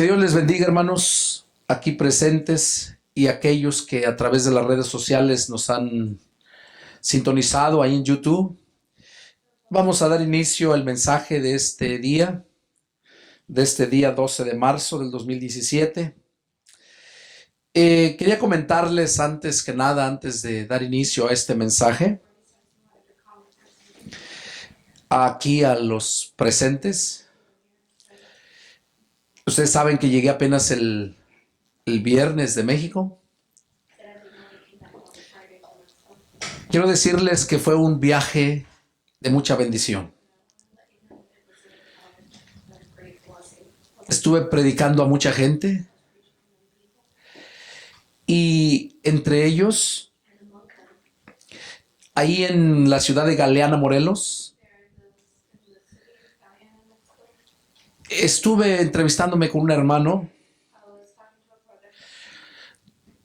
Que Dios les bendiga, hermanos, aquí presentes y aquellos que a través de las redes sociales nos han sintonizado ahí en YouTube. Vamos a dar inicio al mensaje de este día 12 de marzo del 2017. Quería comentarles antes que nada, antes de dar inicio a este mensaje, aquí a los presentes. Ustedes saben que llegué apenas el viernes de México. Quiero decirles que fue un viaje de mucha bendición. Estuve predicando a mucha gente y entre ellos, ahí en la ciudad de Galeana, Morelos, estuve entrevistándome con un hermano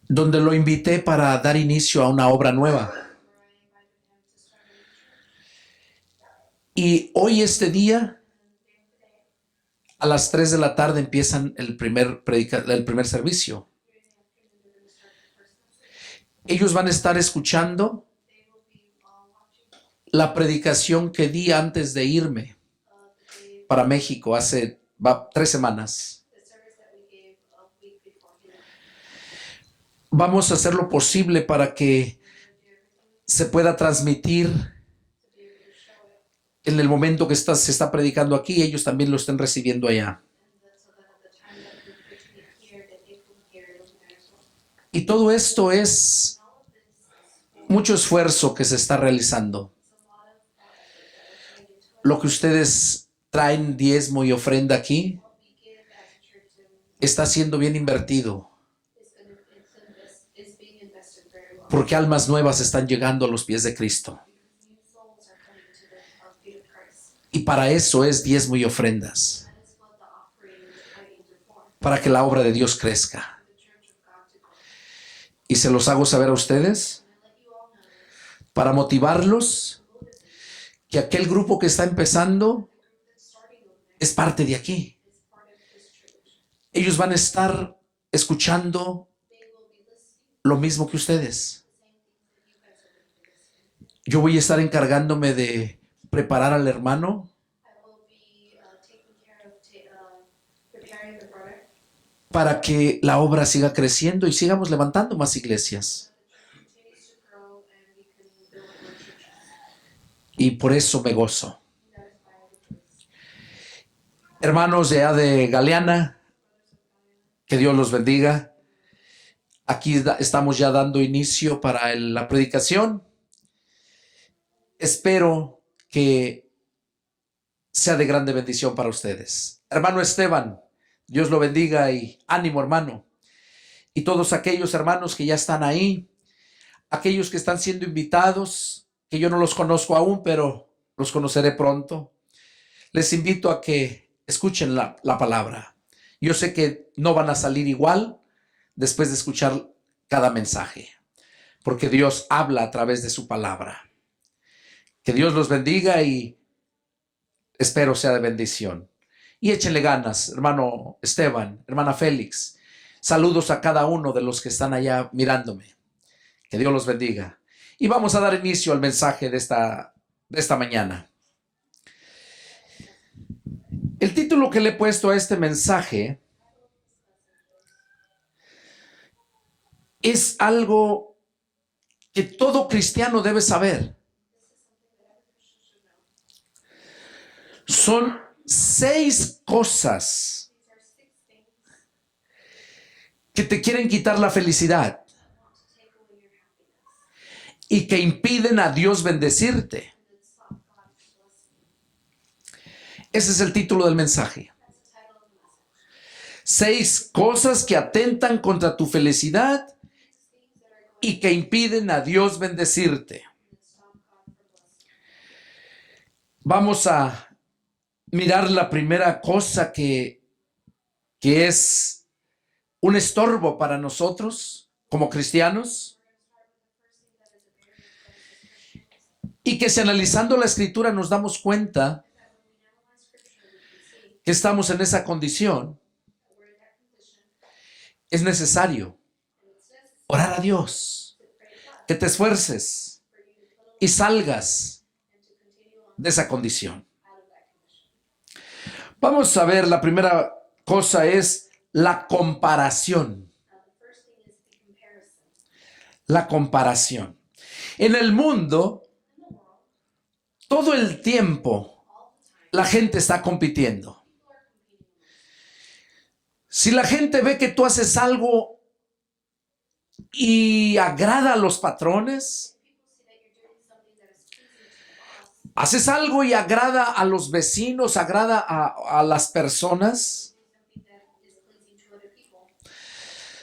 donde lo invité para dar inicio a una obra nueva. Y hoy este día, a las 3 de la tarde empiezan el primer servicio. Ellos van a estar escuchando la predicación que di antes de irme para México hace 3 semanas. Vamos a hacer lo posible para que se pueda transmitir en el momento que se está predicando aquí, ellos también lo estén recibiendo allá. Y todo esto es mucho esfuerzo que se está realizando. Lo que ustedes traen diezmo y ofrenda aquí está siendo bien invertido, porque almas nuevas están llegando a los pies de Cristo. Y para eso es diezmo y ofrendas, para que la obra de Dios crezca. Y se los hago saber a ustedes para motivarlos que aquel grupo que está empezando es parte de aquí. Ellos van a estar escuchando lo mismo que ustedes. Yo voy a estar encargándome de preparar al hermano para que la obra siga creciendo y sigamos levantando más iglesias. Y por eso me gozo. Hermanos de Galeana, que Dios los bendiga. Aquí estamos ya dando inicio para la predicación. Espero que sea de grande bendición para ustedes. Hermano Esteban, Dios lo bendiga y ánimo, hermano. Y todos aquellos hermanos que ya están ahí, aquellos que están siendo invitados, que yo no los conozco aún, pero los conoceré pronto. Les invito a que escuchen la palabra. Yo sé que no van a salir igual después de escuchar cada mensaje, porque Dios habla a través de su palabra. Que Dios los bendiga y espero sea de bendición. Y échenle ganas, hermano Esteban, hermana Félix. Saludos a cada uno de los que están allá mirándome. Que Dios los bendiga. Y vamos a dar inicio al mensaje de esta mañana. El título que le he puesto a este mensaje es algo que todo cristiano debe saber. Son 6 cosas que te quieren quitar la felicidad y que impiden a Dios bendecirte. Ese es el título del mensaje. 6 cosas que atentan contra tu felicidad y que impiden a Dios bendecirte. Vamos a mirar la primera cosa que es un estorbo para nosotros como cristianos, y que si analizando la escritura nos damos cuenta que estamos en esa condición, es necesario orar a Dios, que te esfuerces y salgas de esa condición. Vamos a ver, la primera cosa es la comparación. La comparación. En el mundo, todo el tiempo, la gente está compitiendo. Si la gente ve que tú haces algo y agrada a los patrones, haces algo y agrada a los vecinos, agrada a las personas,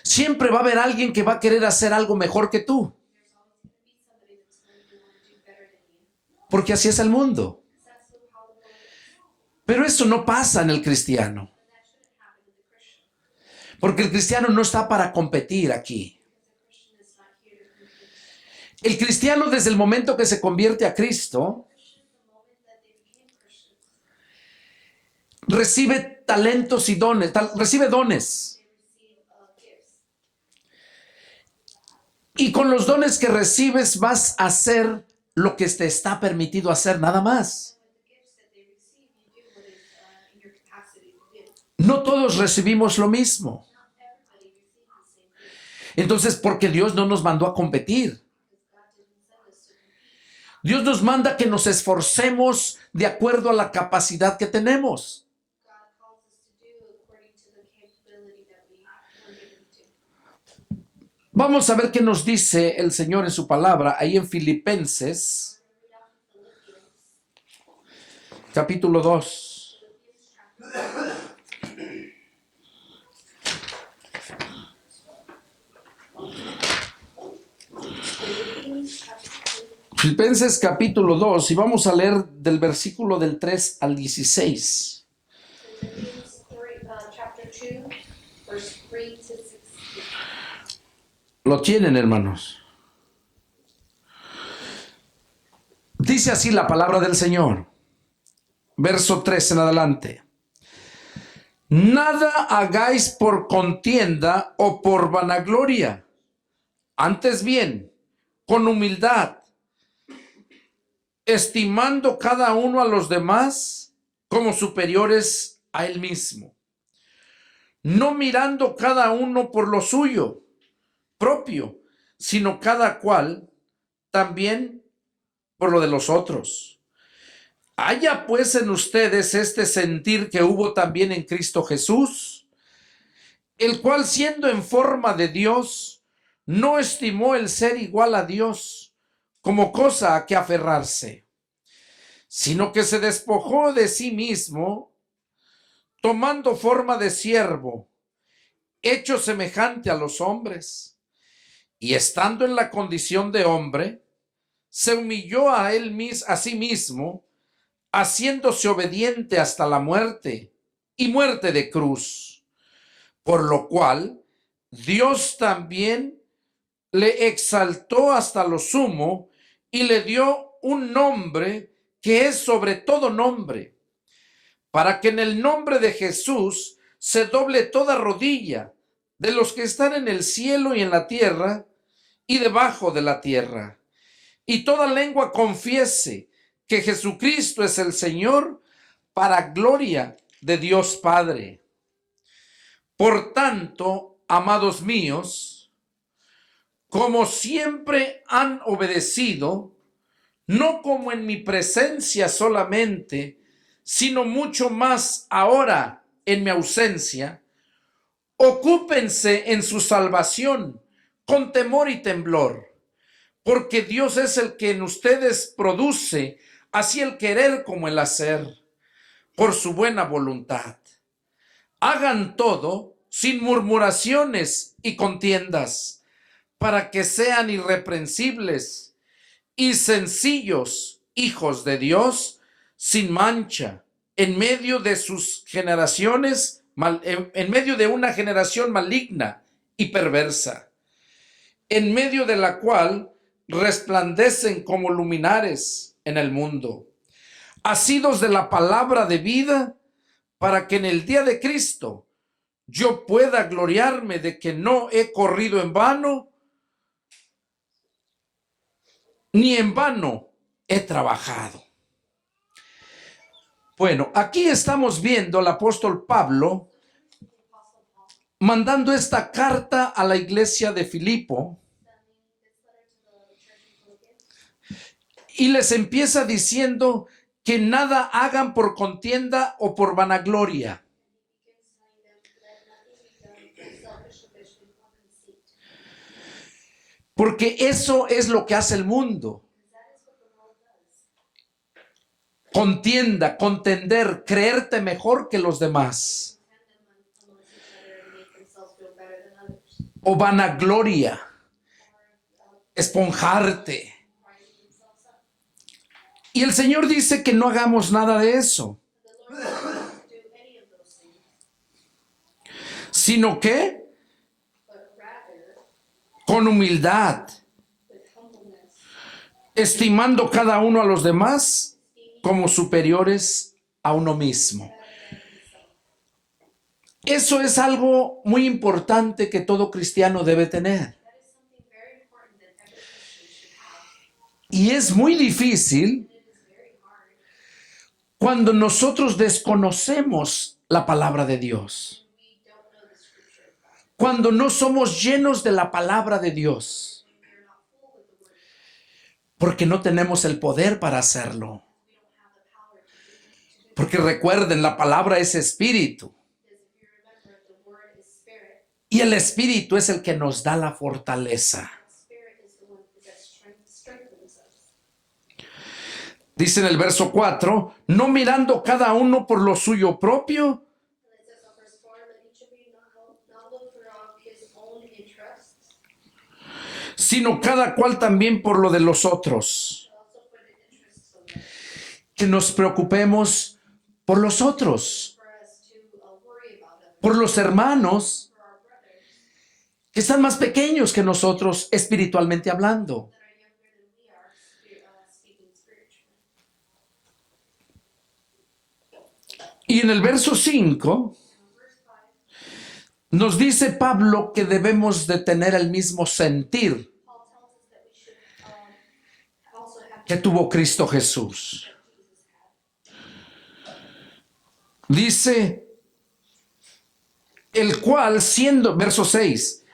siempre va a haber alguien que va a querer hacer algo mejor que tú. Porque así es el mundo. Pero eso no pasa en el cristiano. Porque el cristiano no está para competir aquí. El cristiano, desde el momento que se convierte a Cristo, recibe talentos y dones, recibe dones. Y con los dones que recibes vas a hacer lo que te está permitido hacer, nada más. No todos recibimos lo mismo. Entonces, porque Dios no nos mandó a competir. Dios nos manda que nos esforcemos de acuerdo a la capacidad que tenemos. Vamos a ver qué nos dice el Señor en su palabra, ahí en Filipenses, capítulo 2. Filipenses capítulo 2, y vamos a leer del versículo del 3 al 16. Lo tienen, hermanos. Dice así la palabra del Señor. Verso 3 en adelante. Nada hagáis por contienda o por vanagloria. Antes bien, con humildad, estimando cada uno a los demás como superiores a él mismo, no mirando cada uno por lo suyo propio, sino cada cual también por lo de los otros. Haya pues en ustedes este sentir que hubo también en Cristo Jesús, el cual siendo en forma de Dios, no estimó el ser igual a Dios como cosa a que aferrarse, sino que se despojó de sí mismo, tomando forma de siervo, hecho semejante a los hombres, y estando en la condición de hombre, se humilló a sí mismo, haciéndose obediente hasta la muerte, y muerte de cruz, por lo cual Dios también le exaltó hasta lo sumo y le dio un nombre que es sobre todo nombre, para que en el nombre de Jesús se doble toda rodilla de los que están en el cielo y en la tierra y debajo de la tierra, y toda lengua confiese que Jesucristo es el Señor, para gloria de Dios Padre. Por tanto, amados míos, como siempre han obedecido, no como en mi presencia solamente, sino mucho más ahora en mi ausencia, ocúpense en su salvación con temor y temblor, porque Dios es el que en ustedes produce así el querer como el hacer, por su buena voluntad. Hagan todo sin murmuraciones y contiendas, para que sean irreprensibles y sencillos hijos de Dios, sin mancha, en medio de sus generaciones, en medio de una generación maligna y perversa, en medio de la cual resplandecen como luminares en el mundo, asidos de la palabra de vida, para que en el día de Cristo yo pueda gloriarme de que no he corrido en vano, ni en vano he trabajado. Bueno, aquí estamos viendo al apóstol Pablo mandando esta carta a la iglesia de Filipo y les empieza diciendo que nada hagan por contienda o por vanagloria. Porque eso es lo que hace el mundo. Contienda, contender, creerte mejor que los demás. O vanagloria, esponjarte. Y el Señor dice que no hagamos nada de eso. Sino que con humildad, estimando cada uno a los demás como superiores a uno mismo. Eso es algo muy importante que todo cristiano debe tener. Y es muy difícil cuando nosotros desconocemos la palabra de Dios. Cuando no somos llenos de la palabra de Dios. Porque no tenemos el poder para hacerlo. Porque recuerden, la palabra es espíritu. Y el espíritu es el que nos da la fortaleza. Dice en el verso 4, no mirando cada uno por lo suyo propio, sino cada cual también por lo de los otros. Que nos preocupemos por los otros, por los hermanos que están más pequeños que nosotros espiritualmente hablando. Y en el verso 5 nos dice Pablo que debemos de tener el mismo sentir que tuvo Cristo Jesús. Dice, el cual siendo, verso 6,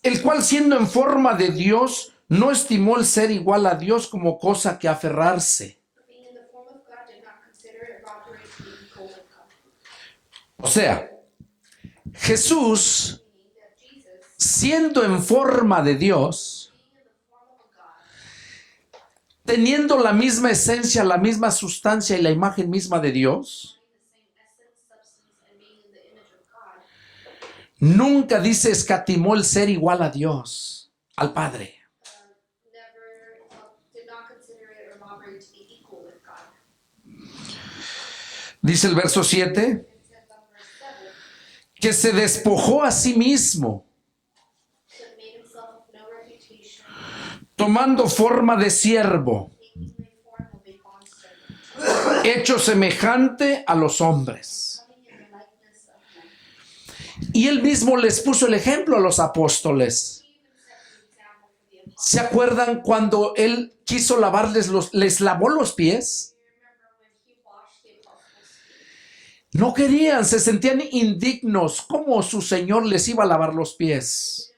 el cual siendo en forma de Dios, no estimó el ser igual a Dios como cosa que aferrarse. O sea, Jesús, siendo en forma de Dios, teniendo la misma esencia, la misma sustancia y la imagen misma de Dios, nunca dice escatimó el ser igual a Dios, al Padre. Dice el verso 7, que se despojó a sí mismo, tomando forma de siervo, hecho semejante a los hombres. Y él mismo les puso el ejemplo a los apóstoles. ¿Se acuerdan cuando él quiso lavarles les lavó los pies? No querían, se sentían indignos. ¿Cómo su Señor les iba a lavar los pies?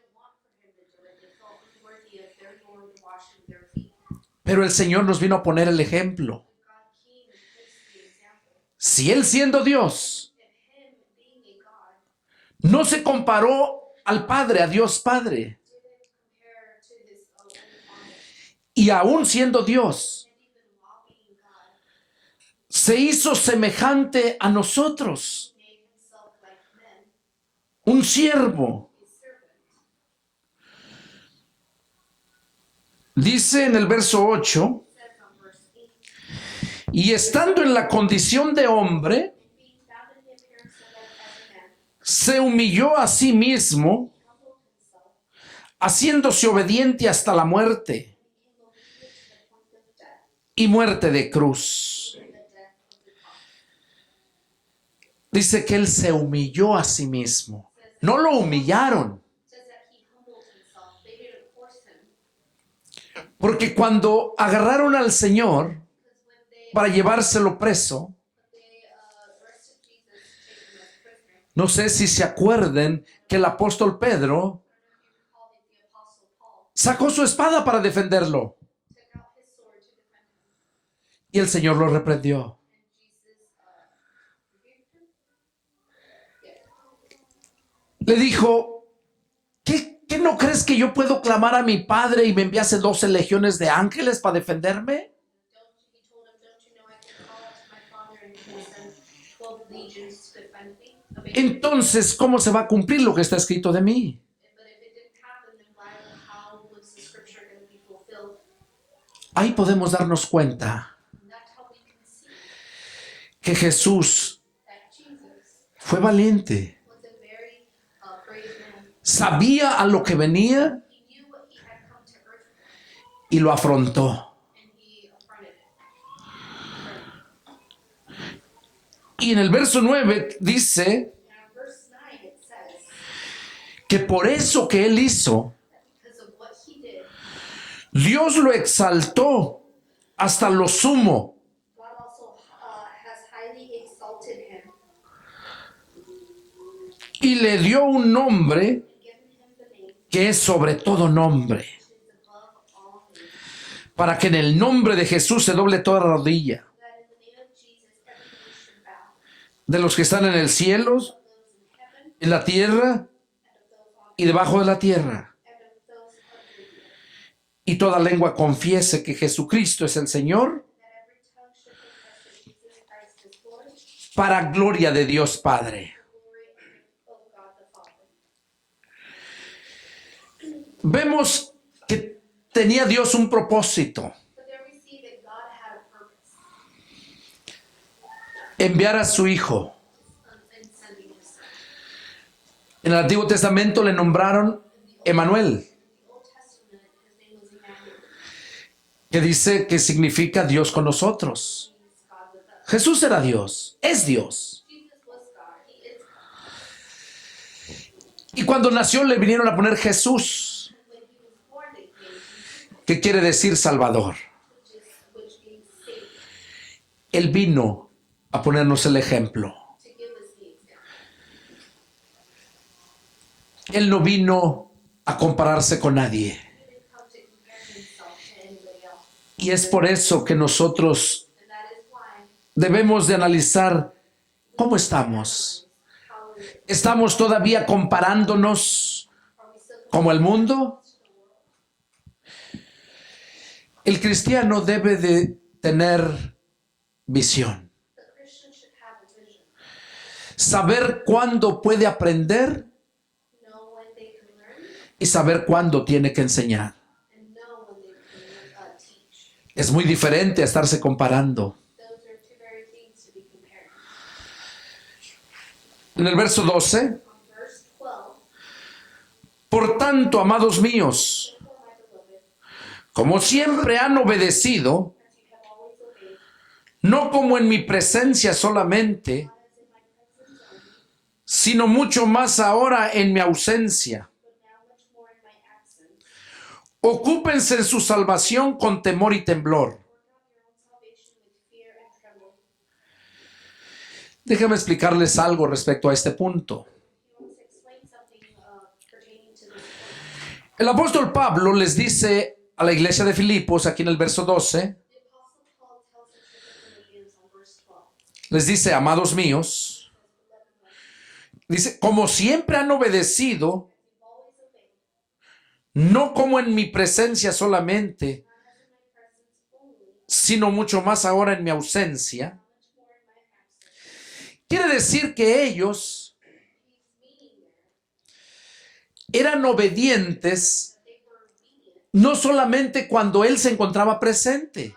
Pero el Señor nos vino a poner el ejemplo. Si Él siendo Dios, no se comparó al Padre, a Dios Padre. Y aún siendo Dios, se hizo semejante a nosotros. Un siervo. Dice en el verso 8, y estando en la condición de hombre, se humilló a sí mismo, haciéndose obediente hasta la muerte, y muerte de cruz. Dice que él se humilló a sí mismo. No lo humillaron. Porque cuando agarraron al Señor para llevárselo preso, no sé si se acuerden que el apóstol Pedro sacó su espada para defenderlo. Y el Señor lo reprendió. Le dijo, ¿qué no crees que yo puedo clamar a mi Padre y me enviase 12 legiones de ángeles para defenderme? Entonces, ¿cómo se va a cumplir lo que está escrito de mí? Ahí podemos darnos cuenta que Jesús fue valiente. Sabía a lo que venía y lo afrontó. Y en el verso 9 dice que por eso que él hizo, Dios lo exaltó hasta lo sumo. Y le dio un nombre que es sobre todo nombre, para que en el nombre de Jesús se doble toda rodilla, de los que están en el cielo, en la tierra y debajo de la tierra, y toda lengua confiese que Jesucristo es el Señor, para gloria de Dios Padre. Vemos que tenía Dios un propósito: enviar a su Hijo. En el Antiguo Testamento le nombraron Emanuel, que dice que significa Dios con nosotros. Jesús era Dios, es Dios. Y cuando nació le vinieron a poner Jesús, que quiere decir Salvador. Él vino a ponernos el ejemplo. Él no vino a compararse con nadie. Y es por eso que nosotros debemos de analizar cómo estamos. ¿Estamos todavía comparándonos como el mundo? El cristiano debe de tener visión. Saber cuándo puede aprender y saber cuándo tiene que enseñar. Es muy diferente a estarse comparando. En el verso 12, por tanto, amados míos, como siempre han obedecido, no como en mi presencia solamente, sino mucho más ahora en mi ausencia. Ocúpense en su salvación con temor y temblor. Déjame explicarles algo respecto a este punto. El apóstol Pablo les dice a la iglesia de Filipos, aquí en el verso 12, les dice, amados míos, dice, como siempre han obedecido, no como en mi presencia solamente, sino mucho más ahora en mi ausencia. Quiere decir que ellos eran obedientes no solamente cuando él se encontraba presente.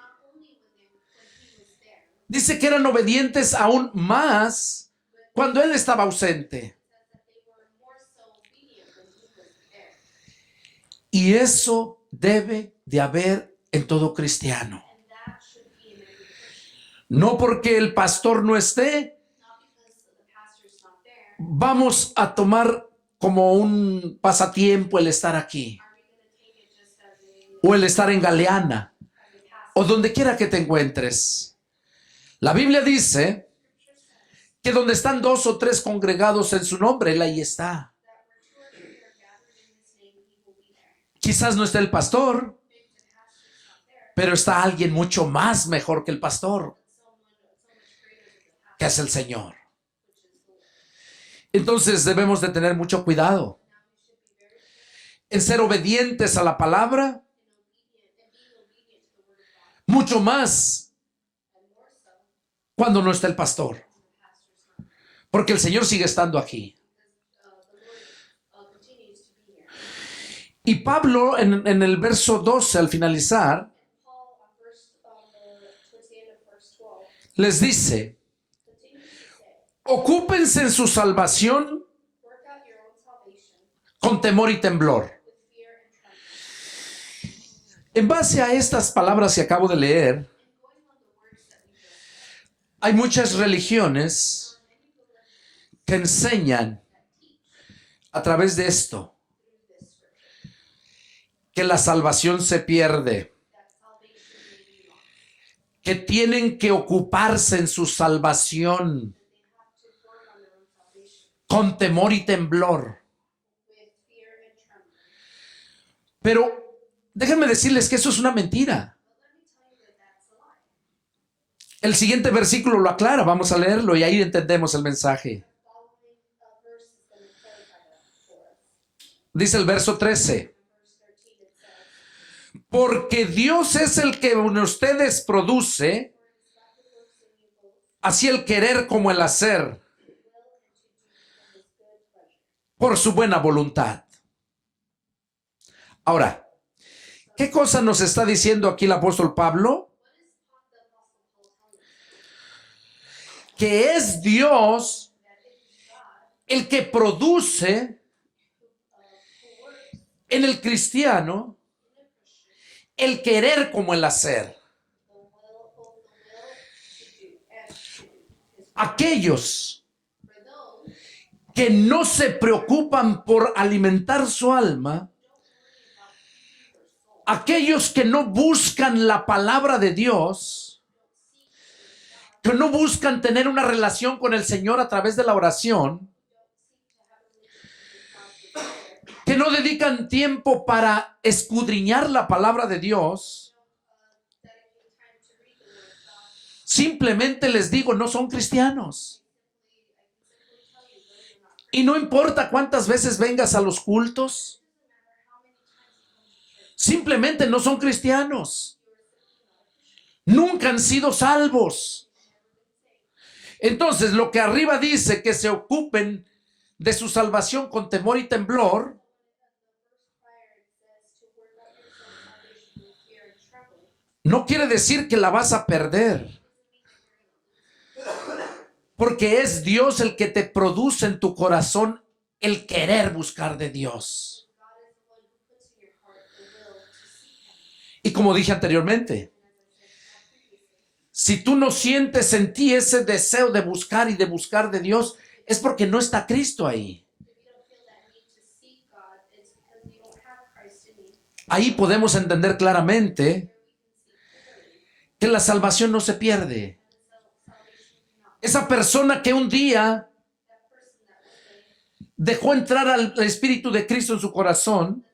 Dice que eran obedientes aún más cuando él estaba ausente. Y eso debe de haber en todo cristiano. No porque el pastor no esté, vamos a tomar como un pasatiempo el estar aquí, o el estar en Galeana, o donde quiera que te encuentres. La Biblia dice que donde están 2 o 3 congregados en su nombre, Él ahí está. Quizás no esté el pastor, pero está alguien mucho más mejor que el pastor, que es el Señor. Entonces debemos de tener mucho cuidado en ser obedientes a la palabra, mucho más cuando no está el pastor, porque el Señor sigue estando aquí. Y Pablo en el verso 12, al finalizar, les dice: ocúpense en su salvación con temor y temblor. En base a estas palabras que acabo de leer, hay muchas religiones que enseñan a través de esto que la salvación se pierde, que tienen que ocuparse en su salvación con temor y temblor. Pero déjenme decirles que eso es una mentira. El siguiente versículo lo aclara, vamos a leerlo y ahí entendemos el mensaje. Dice el verso 13: porque Dios es el que en ustedes produce así el querer como el hacer por su buena voluntad. Ahora, ¿qué cosa nos está diciendo aquí el apóstol Pablo? Que es Dios el que produce en el cristiano el querer como el hacer. Aquellos que no se preocupan por alimentar su alma, aquellos que no buscan la palabra de Dios, que no buscan tener una relación con el Señor a través de la oración, que no dedican tiempo para escudriñar la palabra de Dios, simplemente les digo, no son cristianos. Y no importa cuántas veces vengas a los cultos, simplemente no son cristianos. Nunca han sido salvos. Entonces, lo que arriba dice que se ocupen de su salvación con temor y temblor, no quiere decir que la vas a perder, porque es Dios el que te produce en tu corazón el querer buscar de Dios. Y como dije anteriormente, si tú no sientes en ti ese deseo de buscar y de buscar de Dios, es porque no está Cristo ahí. Ahí podemos entender claramente que la salvación no se pierde. Esa persona que un día dejó entrar al Espíritu de Cristo en su corazón,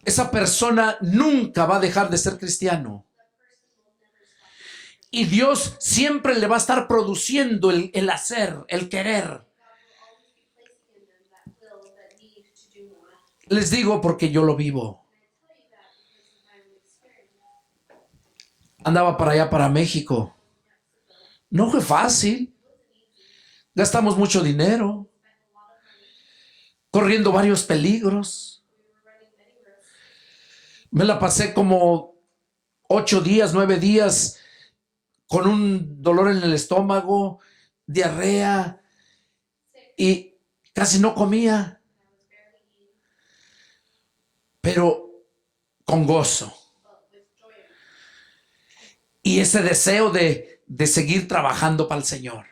esa persona nunca va a dejar de ser cristiano. Y Dios siempre le va a estar produciendo el hacer, el querer. Les digo porque yo lo vivo. Andaba para allá, para México. No fue fácil. Gastamos mucho dinero, corriendo varios peligros. Me la pasé como 8 días, 9 días con un dolor en el estómago, diarrea, y casi no comía, pero con gozo. Y ese deseo de de seguir trabajando para el Señor.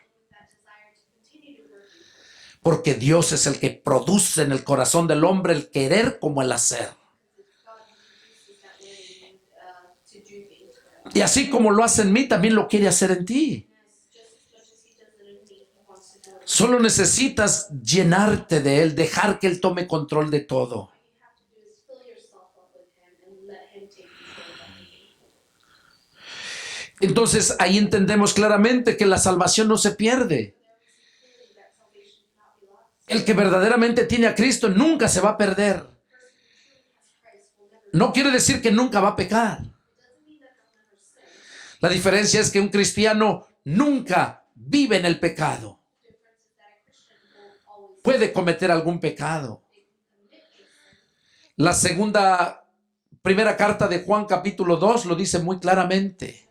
Porque Dios es el que produce en el corazón del hombre el querer como el hacer. Y así como lo hace en mí, también lo quiere hacer en ti. Solo necesitas llenarte de Él, dejar que Él tome control de todo. Entonces ahí entendemos claramente que la salvación no se pierde. El que verdaderamente tiene a Cristo nunca se va a perder. No quiere decir que nunca va a pecar. La diferencia es que un cristiano nunca vive en el pecado. Puede cometer algún pecado. La primera carta de Juan capítulo 2 lo dice muy claramente.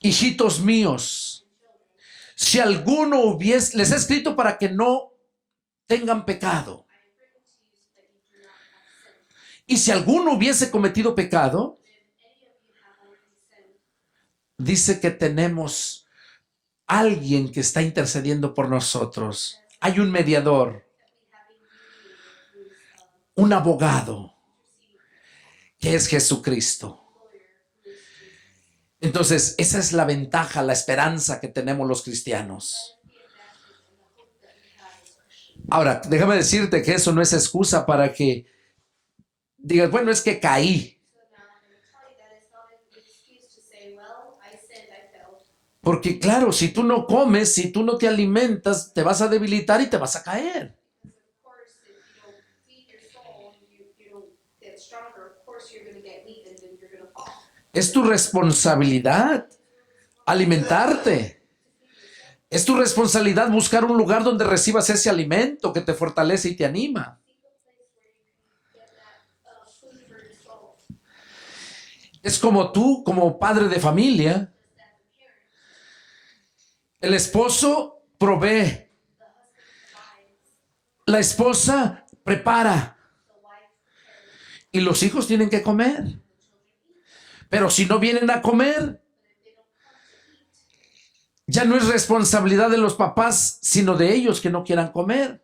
Hijitos míos, si alguno les he escrito para que no tengan pecado. Y si alguno hubiese cometido pecado, dice que tenemos alguien que está intercediendo por nosotros. Hay un mediador, un abogado, que es Jesucristo. Entonces, esa es la ventaja, la esperanza que tenemos los cristianos. Ahora, déjame decirte que eso no es excusa para que digas, bueno, es que caí. Porque claro, si tú no comes, si tú no te alimentas, te vas a debilitar y te vas a caer. Es tu responsabilidad alimentarte. Es tu responsabilidad buscar un lugar donde recibas ese alimento que te fortalece y te anima. Es como tú, como padre de familia. El esposo provee. La esposa prepara. Y los hijos tienen que comer. Pero si no vienen a comer, ya no es responsabilidad de los papás, sino de ellos que no quieran comer.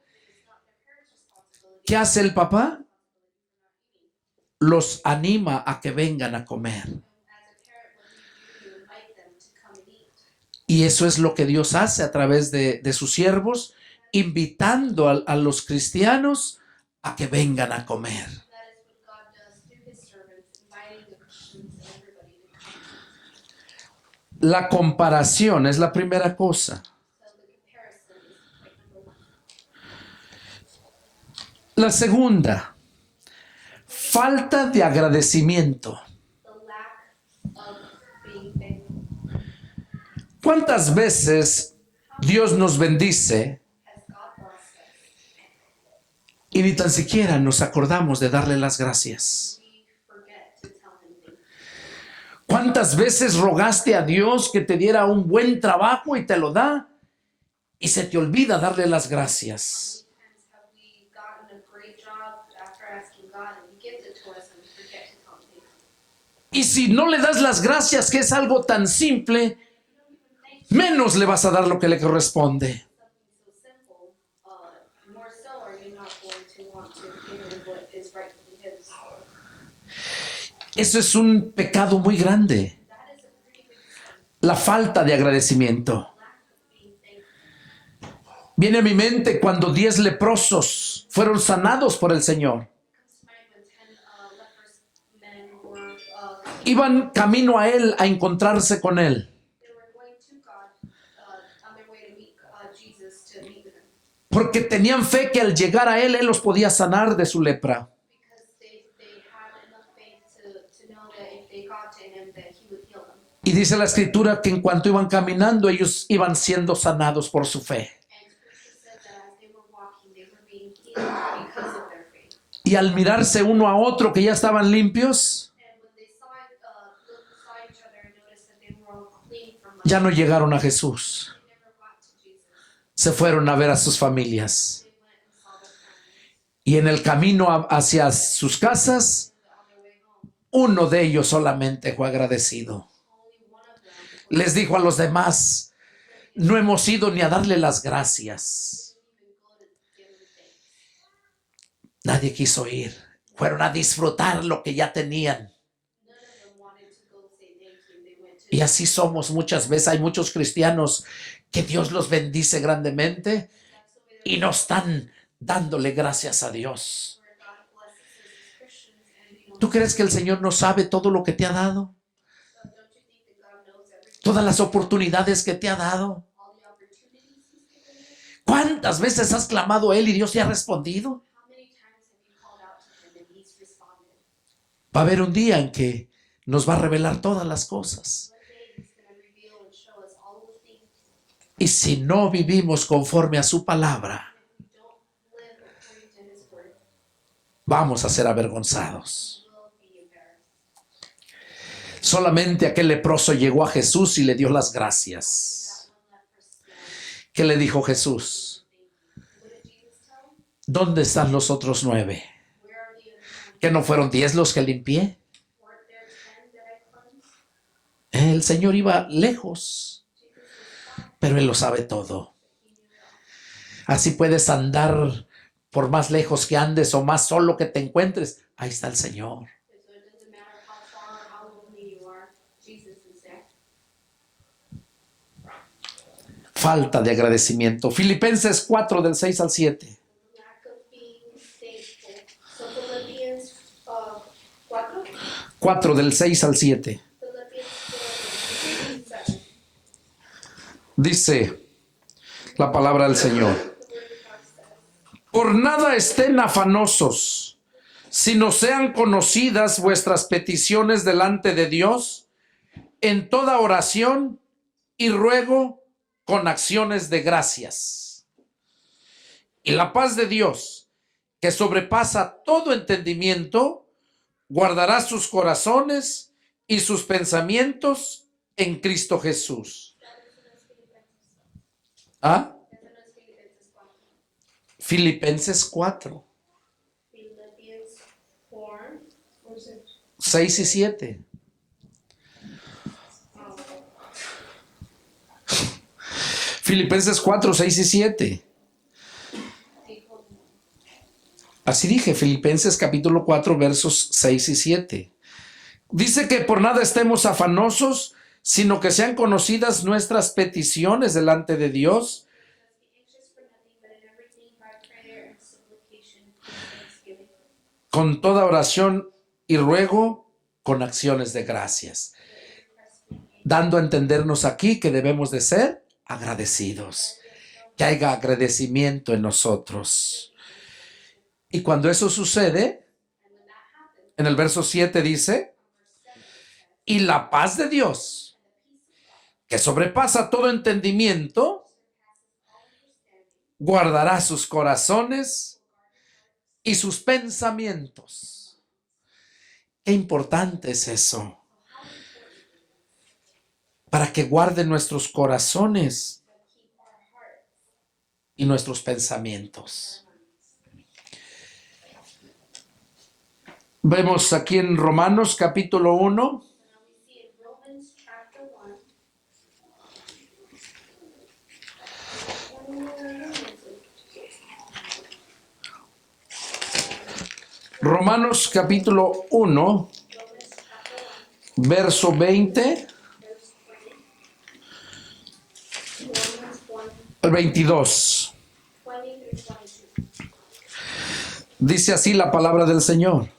¿Qué hace el papá? Los anima a que vengan a comer. Y eso es lo que Dios hace a través de sus siervos, invitando a los cristianos a que vengan a comer. La comparación es la primera cosa. La segunda, falta de agradecimiento. ¿Cuántas veces Dios nos bendice y ni tan siquiera nos acordamos de darle las gracias? ¿Cuántas veces rogaste a Dios que te diera un buen trabajo y te lo da y se te olvida darle las gracias? Y si no le das las gracias, que es algo tan simple, menos le vas a dar lo que le corresponde. Eso es un pecado muy grande. La falta de agradecimiento. Viene a mi mente cuando 10 leprosos fueron sanados por el Señor. Iban camino a Él, a encontrarse con Él. Porque tenían fe que al llegar a Él, Él los podía sanar de su lepra. Y dice la Escritura que en cuanto iban caminando, ellos iban siendo sanados por su fe. Y al mirarse uno a otro que ya estaban limpios, ya no llegaron a Jesús. Se fueron a ver a sus familias. Y en el camino hacia sus casas, Uno de ellos solamente fue agradecido. Les dijo a los demás, no hemos ido ni a darle las gracias. Nadie quiso ir. Fueron a disfrutar lo que ya tenían. Y así somos muchas veces. Hay muchos cristianos que Dios los bendice grandemente y no están dándole gracias a Dios. ¿Tú crees que el Señor no sabe todo lo que te ha dado? Todas las oportunidades que te ha dado. ¿Cuántas veces has clamado a Él y Dios te ha respondido? Va a haber un día en que nos va a revelar todas las cosas. Y si no vivimos conforme a su palabra, vamos a ser avergonzados. Solamente aquel leproso llegó a Jesús y le dio las gracias. ¿Qué le dijo Jesús? ¿Dónde están los otros 9? ¿Que no fueron 10 los que limpié? El Señor iba lejos, pero Él lo sabe todo. Así puedes andar por más lejos que andes o más solo que te encuentres. Ahí está el Señor. Falta de agradecimiento. Filipenses 4 del 6 al 7. 4 del 6 al 7. Dice la palabra del Señor. Por nada estén afanosos, sino sean conocidas vuestras peticiones delante de Dios en toda oración y ruego con acciones de gracias. Y la paz de Dios, que sobrepasa todo entendimiento, guardará sus corazones y sus pensamientos en Cristo Jesús. ¿Ah? Filipenses 4. 6 y 7. Filipenses 4, 6 y 7. Así dije, Filipenses capítulo 4, versos 6 y 7. Dice que por nada estemos afanosos, sino que sean conocidas nuestras peticiones delante de Dios. Con toda oración y ruego, con acciones de gracias. Dando a entendernos aquí que debemos de ser agradecidos. Que haya agradecimiento en nosotros. Y cuando eso sucede, en el verso 7 dice, y la paz de Dios, que sobrepasa todo entendimiento, guardará sus corazones y sus pensamientos. Qué importante es eso. Para que guarde nuestros corazones y nuestros pensamientos. Vemos aquí en Romanos capítulo 1. Romanos capítulo 1, verso 20 al 22. Dice así la palabra del Señor.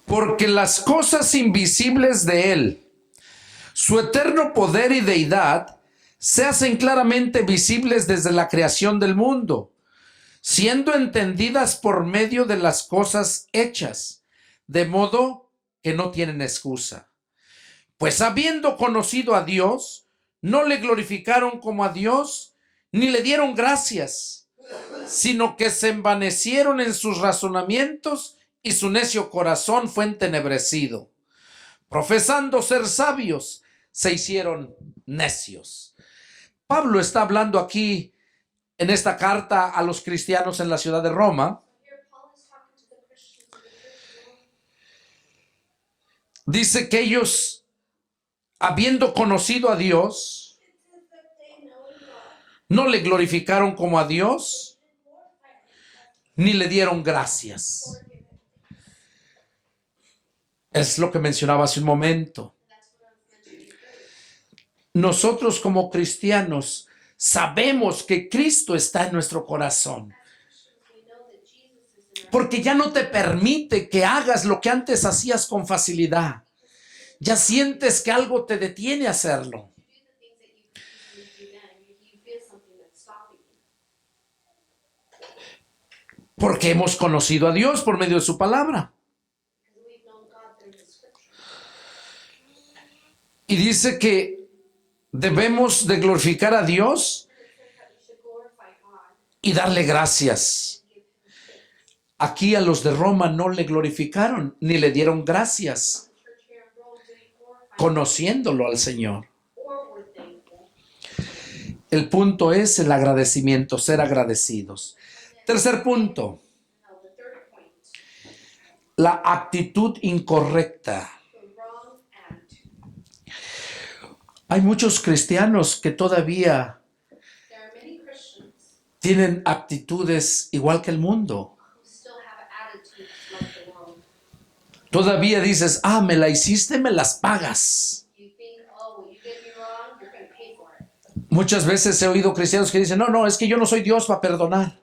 Porque las cosas invisibles de Él, su eterno poder y deidad, se hacen claramente visibles desde la creación del mundo, siendo entendidas por medio de las cosas hechas, de modo que no tienen excusa. Pues habiendo conocido a Dios, no le glorificaron como a Dios, ni le dieron gracias, sino que se envanecieron en sus razonamientos y su necio corazón fue entenebrecido. Profesando ser sabios, se hicieron necios. Pablo está hablando aquí en esta carta a los cristianos en la ciudad de Roma Dice que ellos, habiendo conocido a Dios, no le glorificaron como a Dios, ni le dieron gracias. Es lo que mencionaba hace un momento. Nosotros como cristianos sabemos que Cristo está en nuestro corazón, porque ya no te permite que hagas lo que antes hacías con facilidad. Ya sientes que algo te detiene a hacerlo. Porque hemos conocido a Dios por medio de su palabra. Y dice que debemos de glorificar a Dios y darle gracias. Aquí a los de Roma no le glorificaron ni le dieron gracias, conociéndolo al Señor. El punto es el agradecimiento, ser agradecidos. Tercer punto, la actitud incorrecta. Hay muchos cristianos que todavía tienen actitudes igual que el mundo. Todavía dices, me la hiciste, me las pagas. Muchas veces he oído cristianos que dicen, no, es que yo no soy Dios para perdonar.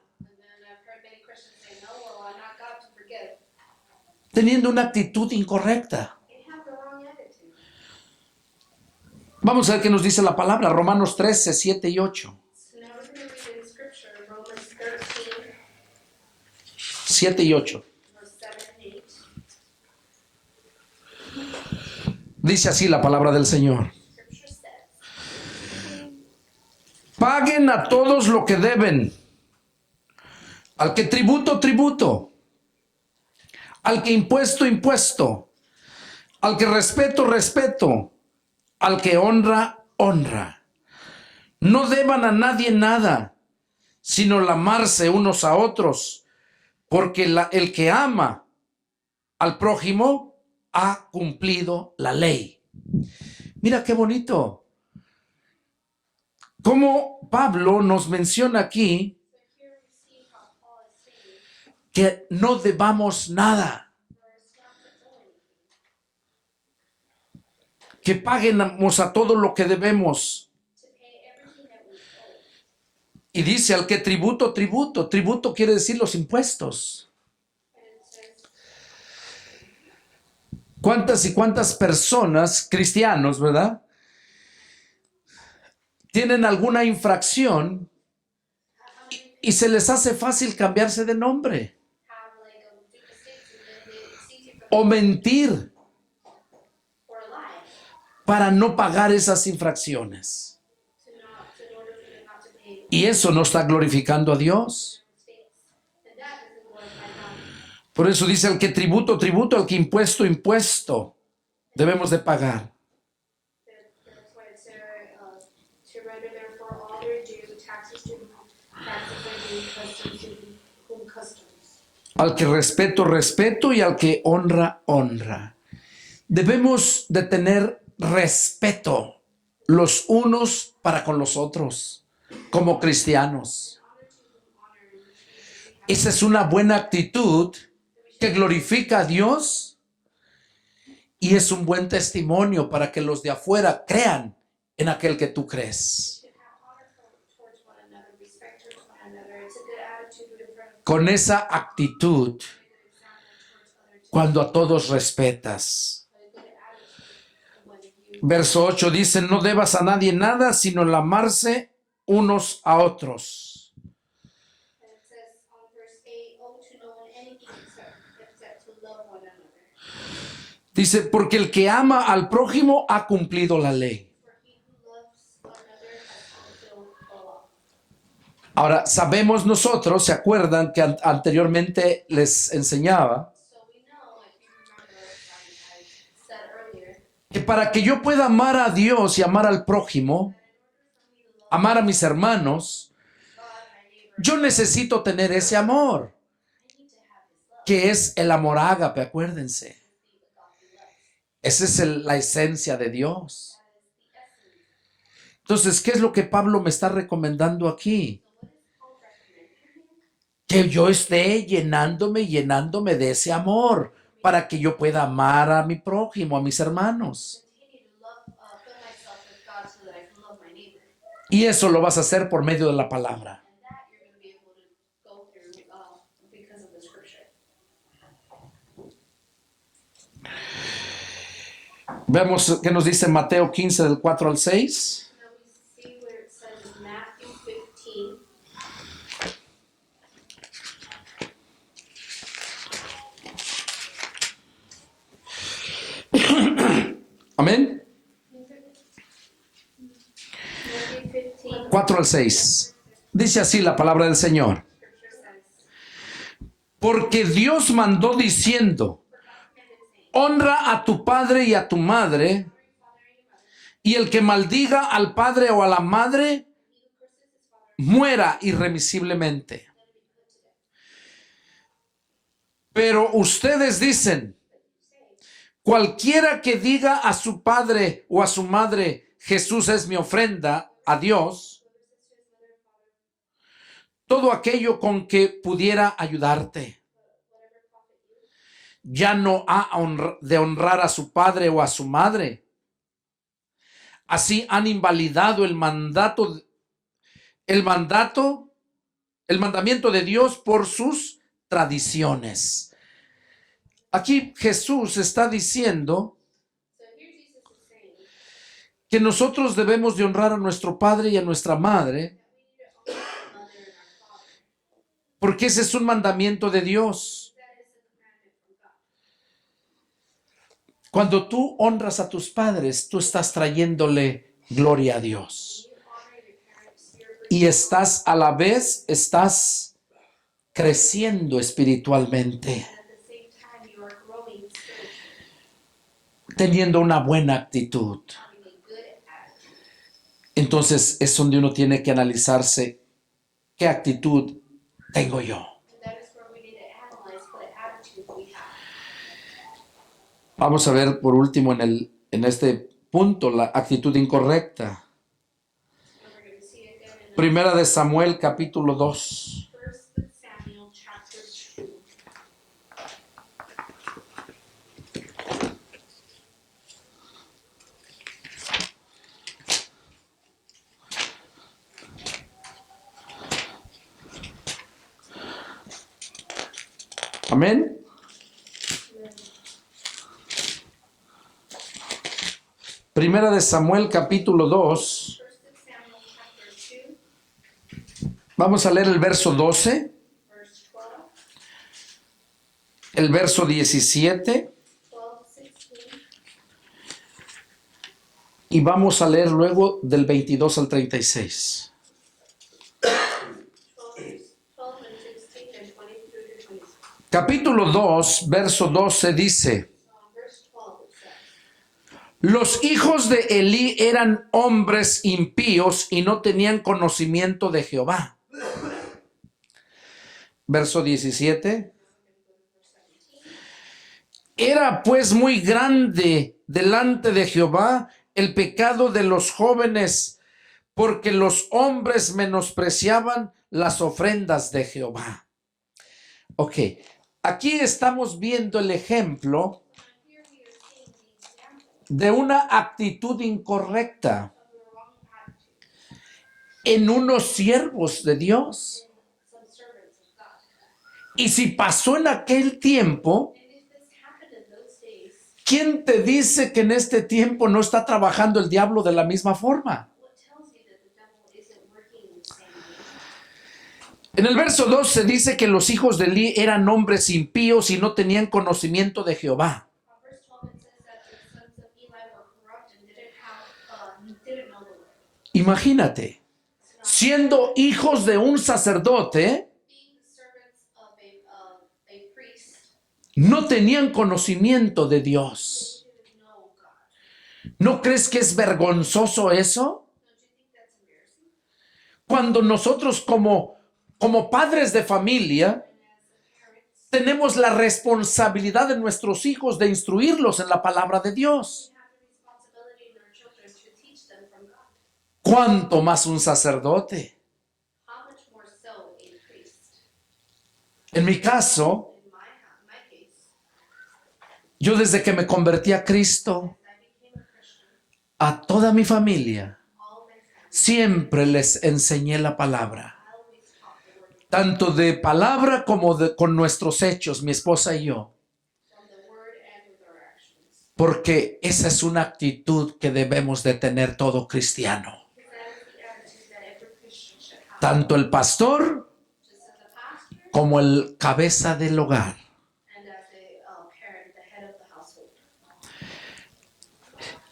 Teniendo una actitud incorrecta. Vamos a ver qué nos dice la palabra, Romanos 13, 7 y 8. 7 y 8. Dice así la palabra del Señor. Paguen a todos lo que deben. Al que tributo, tributo. Al que impuesto, impuesto. Al que respeto, respeto. Al que honra, honra. No deban a nadie nada, sino el amarse unos a otros, porque el que ama al prójimo ha cumplido la ley. Mira qué bonito. Como Pablo nos menciona aquí que no debamos nada. Que paguemos a todo lo que debemos. Y dice al que tributo, tributo. Tributo quiere decir los impuestos. ¿Cuántas y cuántas personas, cristianos, verdad, tienen alguna infracción y se les hace fácil cambiarse de nombre? O mentir para no pagar esas infracciones. Y eso no está glorificando a Dios. Por eso dice al que tributo, tributo, al que impuesto, impuesto. Debemos de pagar. Al que respeto, respeto, y al que honra, honra. Debemos de tener respeto los unos para con los otros, como cristianos. Esa es una buena actitud que glorifica a Dios y es un buen testimonio para que los de afuera crean en aquel que tú crees. Con esa actitud, cuando a todos respetas. Verso 8 dice, no debas a nadie nada, sino el amarse unos a otros. Dice, porque el que ama al prójimo ha cumplido la ley. Ahora, sabemos nosotros, ¿se acuerdan que anteriormente les enseñaba? Que para que yo pueda amar a Dios y amar al prójimo, amar a mis hermanos, yo necesito tener ese amor, que es el amor ágape, acuérdense. Esa es la esencia de Dios. Entonces, ¿qué es lo que Pablo me está recomendando aquí? Que yo esté llenándome de ese amor para que yo pueda amar a mi prójimo, a mis hermanos. Y eso lo vas a hacer por medio de la palabra. Vemos qué nos dice Mateo 15 del 4 al 6. Amén. 4 al 6. Dice así la palabra del Señor. Porque Dios mandó diciendo: honra a tu padre y a tu madre, y el que maldiga al padre o a la madre muera irremisiblemente. Pero ustedes dicen: cualquiera que diga a su padre o a su madre, Jesús es mi ofrenda a Dios, todo aquello con que pudiera ayudarte, ya no ha de honrar a su padre o a su madre. Así han invalidado el mandamiento de Dios por sus tradiciones. Aquí Jesús está diciendo que nosotros debemos de honrar a nuestro padre y a nuestra madre, porque ese es un mandamiento de Dios. Cuando tú honras a tus padres, tú estás trayéndole gloria a Dios. Y a la vez estás creciendo espiritualmente, teniendo una buena actitud. Entonces es donde uno tiene que analizarse: ¿qué actitud tengo yo? Vamos a ver por último en este punto la actitud incorrecta. Primera de Samuel capítulo 2. Amén. Primera de Samuel capítulo 2. Vamos a leer el verso 12, el verso 17 y vamos a leer luego del 22 al 36. Capítulo 2, verso 12 dice: los hijos de Elí eran hombres impíos y no tenían conocimiento de Jehová. Verso 17. Era pues muy grande delante de Jehová el pecado de los jóvenes, porque los hombres menospreciaban las ofrendas de Jehová. Ok, aquí estamos viendo el ejemplo de una actitud incorrecta en unos siervos de Dios. Y si pasó en aquel tiempo, ¿quién te dice que en este tiempo no está trabajando el diablo de la misma forma? En el verso 12 dice que los hijos de Elí eran hombres impíos y no tenían conocimiento de Jehová. Imagínate, siendo hijos de un sacerdote, no tenían conocimiento de Dios. ¿No crees que es vergonzoso eso? Cuando nosotros como padres de familia tenemos la responsabilidad de nuestros hijos de instruirlos en la palabra de Dios. ¿Cuánto más un sacerdote? En mi caso, yo desde que me convertí a Cristo, a toda mi familia, siempre les enseñé la palabra. Tanto de palabra como con nuestros hechos, mi esposa y yo. Porque esa es una actitud que debemos de tener todo cristiano. Tanto el pastor como el cabeza del hogar.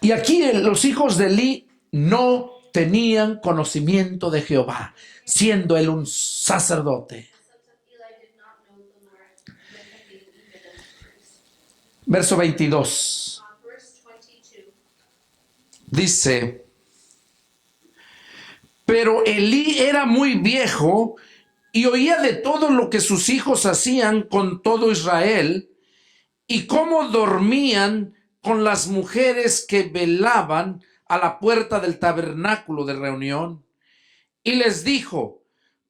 Y aquí los hijos de Elí no tenían conocimiento de Jehová, siendo él un sacerdote. Verso 22. Dice: pero Elí era muy viejo y oía de todo lo que sus hijos hacían con todo Israel y cómo dormían con las mujeres que velaban a la puerta del tabernáculo de reunión. Y les dijo: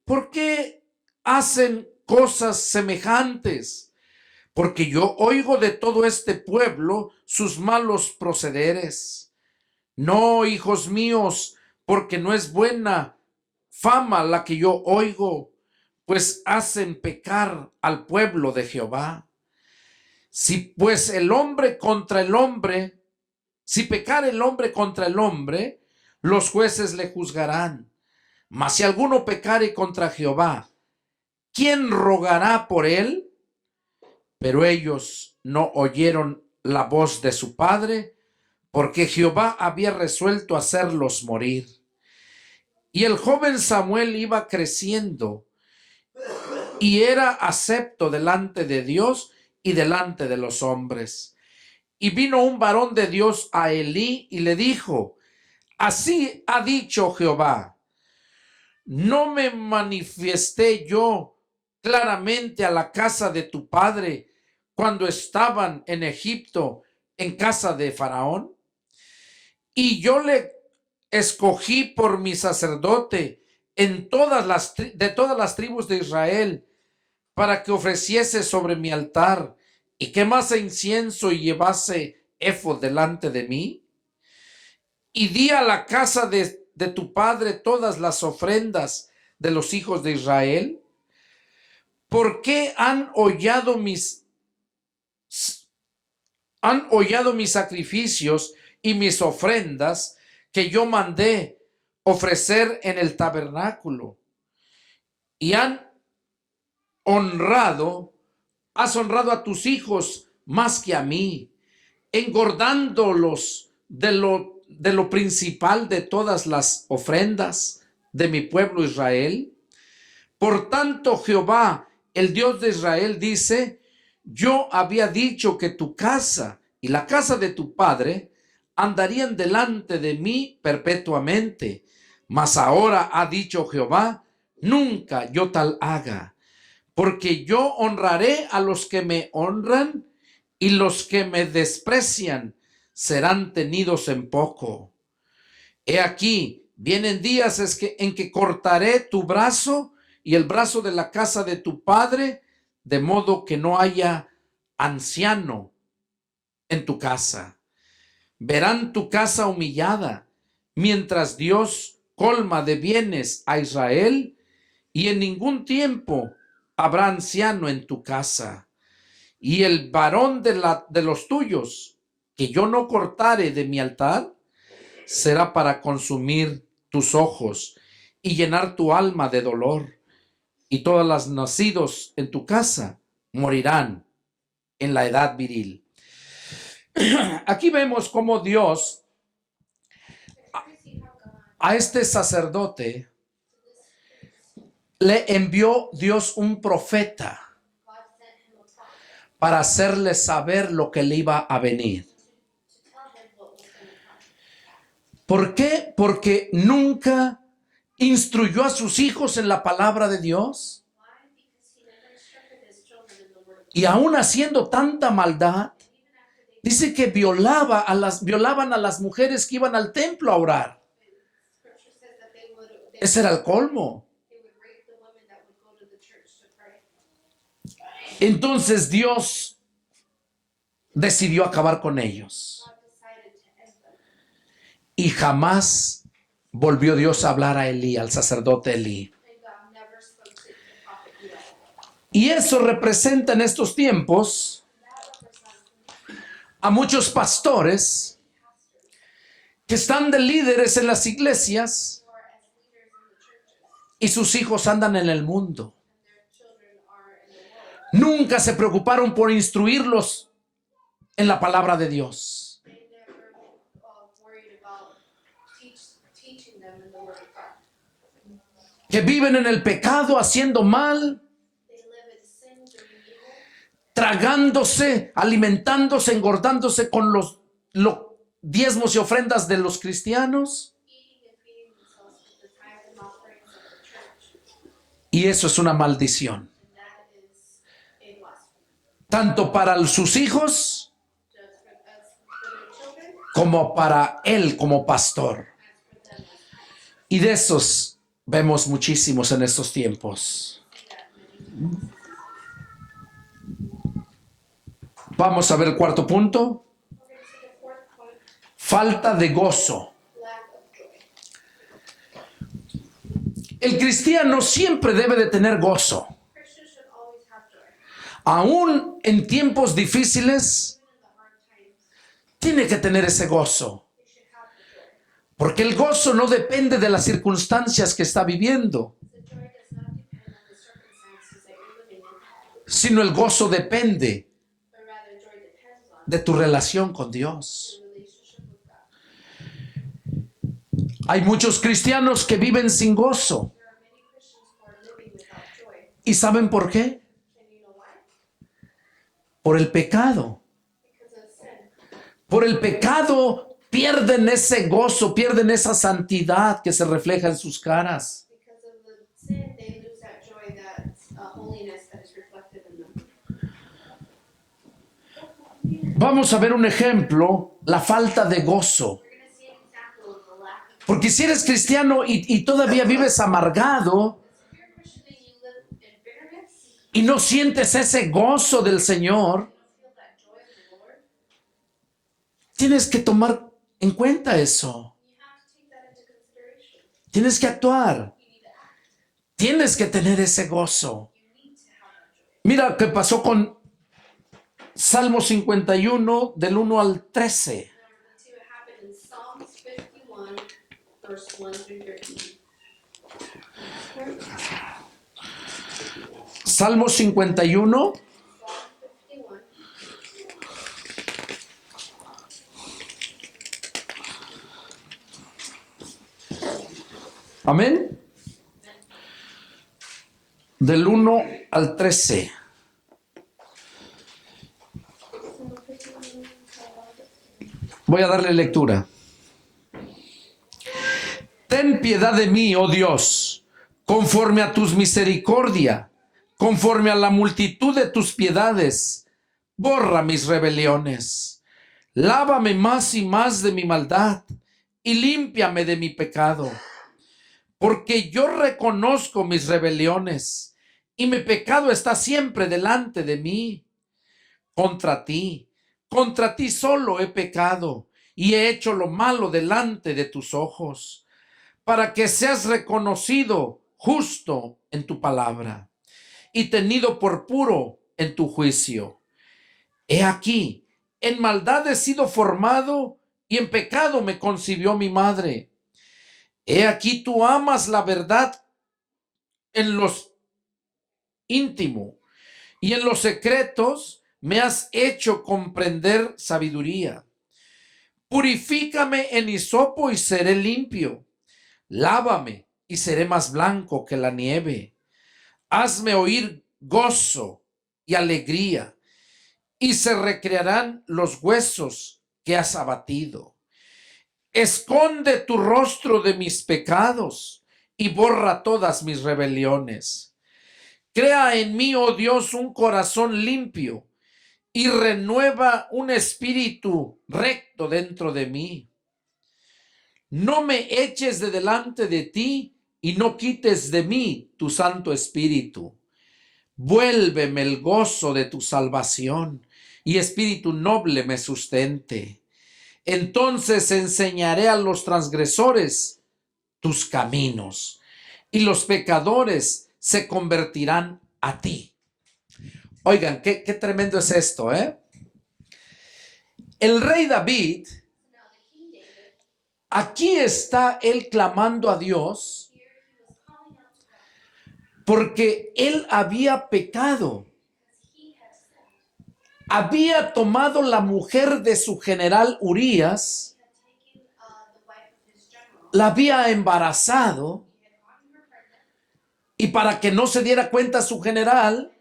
¿por qué hacen cosas semejantes? Porque yo oigo de todo este pueblo sus malos procederes. No, hijos míos, porque no es buena fama la que yo oigo, pues hacen pecar al pueblo de Jehová. Si pues el hombre contra el hombre, si pecar el hombre contra el hombre, los jueces le juzgarán. Mas si alguno pecare contra Jehová, ¿quién rogará por él? Pero ellos no oyeron la voz de su padre, porque Jehová había resuelto hacerlos morir. Y el joven Samuel iba creciendo y era acepto delante de Dios y delante de los hombres. Y vino un varón de Dios a Elí y le dijo: así ha dicho Jehová, ¿no me manifesté yo claramente a la casa de tu padre cuando estaban en Egipto, en casa de Faraón? Y yo le escogí por mi sacerdote de todas las tribus de Israel, para que ofreciese sobre mi altar y quemase incienso y llevase éfod delante de mí. Y di a la casa de tu padre todas las ofrendas de los hijos de Israel. ¿Por qué han hollado mis sacrificios y mis ofrendas que yo mandé ofrecer en el tabernáculo? Y has honrado a tus hijos más que a mí, engordándolos de lo principal de todas las ofrendas de mi pueblo Israel. Por tanto, Jehová, el Dios de Israel, dice: yo había dicho que tu casa y la casa de tu padre andarían delante de mí perpetuamente. Mas ahora ha dicho Jehová: nunca yo tal haga, porque yo honraré a los que me honran y los que me desprecian serán tenidos en poco. He aquí, vienen días en que cortaré tu brazo y el brazo de la casa de tu padre, de modo que no haya anciano en tu casa. Verán tu casa humillada, mientras Dios colma de bienes a Israel, y en ningún tiempo habrá anciano en tu casa. Y el varón de los tuyos, que yo no cortare de mi altar, será para consumir tus ojos y llenar tu alma de dolor. Y todas las nacidos en tu casa morirán en la edad viril. Aquí vemos cómo Dios a este sacerdote le envió Dios un profeta para hacerle saber lo que le iba a venir. ¿Por qué? Porque nunca instruyó a sus hijos en la palabra de Dios. Y aún haciendo tanta maldad, dice que violaban a las mujeres que iban al templo a orar. Ese era el colmo. Entonces Dios decidió acabar con ellos. Y jamás volvió Dios a hablar a Elí, al sacerdote Elí. Y eso representa en estos tiempos a muchos pastores que están de líderes en las iglesias y sus hijos andan en el mundo. Nunca se preocuparon por instruirlos en la palabra de Dios. Que viven en el pecado, haciendo mal, tragándose, alimentándose, engordándose con los diezmos y ofrendas de los cristianos. Y eso es una maldición. Tanto para sus hijos como para él como pastor. Y de esos vemos muchísimos en estos tiempos. Vamos a ver el cuarto punto. Falta de gozo. El cristiano siempre debe de tener gozo. Aún en tiempos difíciles, tiene que tener ese gozo. Porque el gozo no depende de las circunstancias que está viviendo, sino el gozo depende de tu relación con Dios. Hay muchos cristianos que viven sin gozo. ¿Y saben por qué? Por el pecado. Por el pecado pierden ese gozo, pierden esa santidad que se refleja en sus caras. Vamos a ver un ejemplo, la falta de gozo. Porque si eres cristiano y todavía vives amargado y no sientes ese gozo del Señor, tienes que tomar en cuenta eso. Tienes que actuar. Tienes que tener ese gozo. Mira qué pasó con Salmo 51 del 1 al 13. Salmo 51. Amén. Del 1 al 13. Voy a darle lectura. Ten piedad de mí, oh Dios, conforme a tus misericordia, conforme a la multitud de tus piedades. Borra mis rebeliones. Lávame más y más de mi maldad y límpiame de mi pecado. Porque yo reconozco mis rebeliones y mi pecado está siempre delante de mí. Contra ti solo he pecado y he hecho lo malo delante de tus ojos, para que seas reconocido justo en tu palabra y tenido por puro en tu juicio. He aquí, en maldad he sido formado y en pecado me concibió mi madre. He aquí tú amas la verdad en los íntimo y en los secretos me has hecho comprender sabiduría. Purifícame en hisopo y seré limpio. Lávame y seré más blanco que la nieve. Hazme oír gozo y alegría, y se recrearán los huesos que has abatido. Esconde tu rostro de mis pecados y borra todas mis rebeliones. Crea en mí, oh Dios, un corazón limpio y renueva un espíritu recto dentro de mí. No me eches de delante de ti y no quites de mí tu Santo Espíritu. Vuélveme el gozo de tu salvación y espíritu noble me sustente. Entonces enseñaré a los transgresores tus caminos y los pecadores se convertirán a ti. Oigan, qué tremendo es esto, ¿eh? El rey David, aquí está él clamando a Dios porque él había pecado. Había tomado la mujer de su general Urías, la había embarazado y para que no se diera cuenta su general,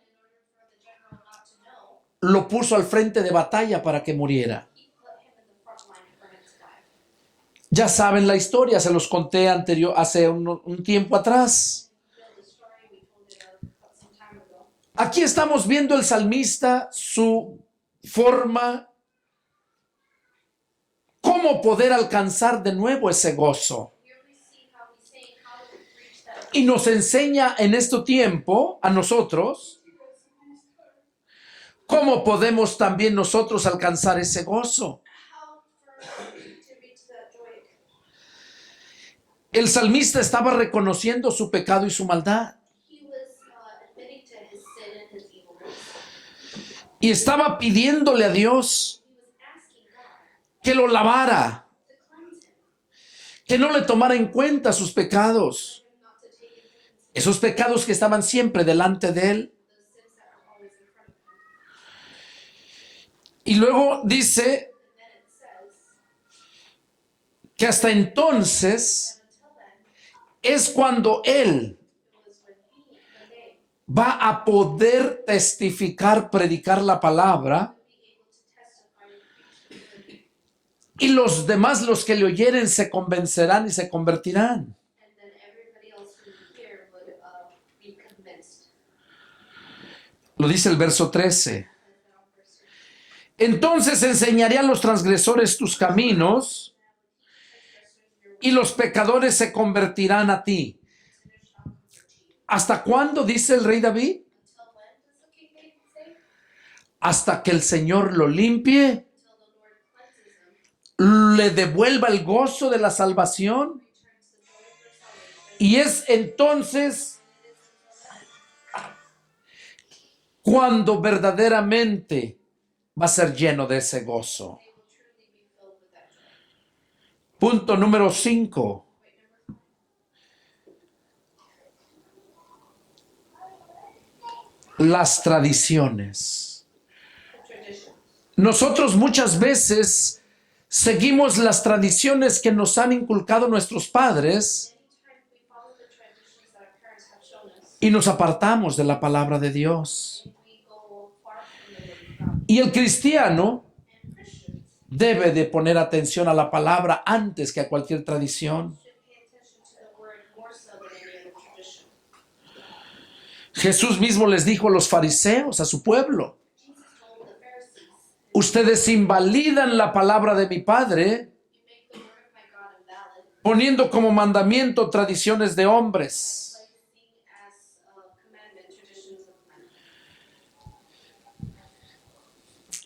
lo puso al frente de batalla para que muriera. Ya saben la historia, se los conté hace un tiempo atrás. Aquí estamos viendo el salmista, su forma, cómo poder alcanzar de nuevo ese gozo. Y nos enseña en este tiempo a nosotros cómo podemos también nosotros alcanzar ese gozo. El salmista estaba reconociendo su pecado y su maldad. Y estaba pidiéndole a Dios que lo lavara, que no le tomara en cuenta sus pecados, esos pecados que estaban siempre delante de él. Y luego dice que hasta entonces es cuando él va a poder testificar, predicar la palabra, y los demás, los que le oyeren, se convencerán y se convertirán. Lo dice el verso 13. Entonces enseñaré a los transgresores tus caminos y los pecadores se convertirán a ti. ¿Hasta cuándo dice el rey David? Hasta que el Señor lo limpie, le devuelva el gozo de la salvación. Y es entonces cuando verdaderamente va a ser lleno de ese gozo. Punto número 5. Las tradiciones. Nosotros muchas veces seguimos las tradiciones que nos han inculcado nuestros padres y nos apartamos de la palabra de Dios. Y el cristiano debe de poner atención a la palabra antes que a cualquier tradición. Jesús mismo les dijo a los fariseos, a su pueblo: ustedes invalidan la palabra de mi Padre poniendo como mandamiento tradiciones de hombres.